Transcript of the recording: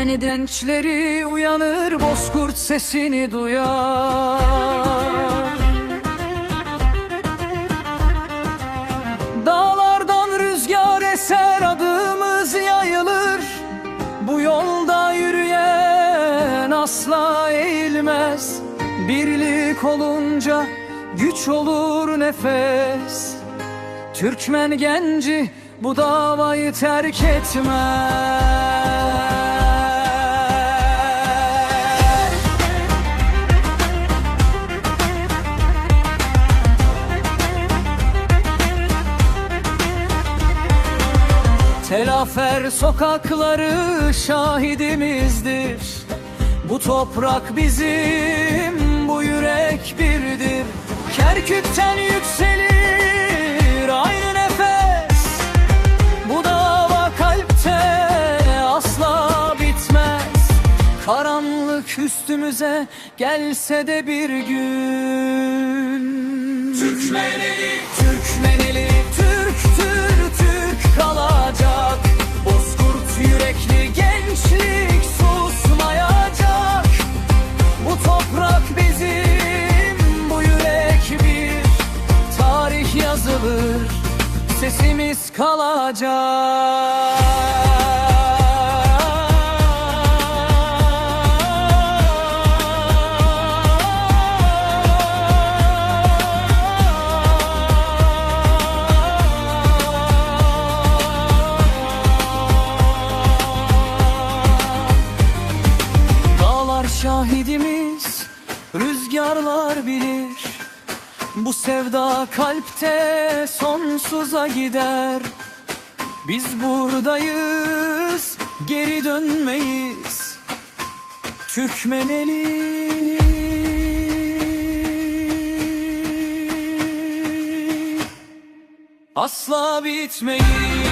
Yeniden gençleri uyanır, bozkurt sesini duyar. Dağlardan rüzgar eser, adımız yayılır. Bu yolda yürüyen asla eğilmez. Birlik olunca güç olur nefes. Türkmen genci bu davayı terk etmez. Telafer sokakları şahidimizdir. Bu toprak bizim, bu yürek birdir. Kerkük'ten yükselir aynı nefes. Bu dava kalpte asla bitmez. Karanlık üstümüze gelse de bir gün, Türkmeneli, Türkmeneli, Türktür, Türk kalacak. Bozkurt yürekli gençlik susmayacak. Bu toprak bizim, bu yürek bir. Tarih yazılır, sesimiz kalacak. Şahidimiz, rüzgarlar bilir. Bu sevda kalpte sonsuza gider. Biz buradayız, geri dönmeyiz. Türkmeneli. Asla bitmeyiz.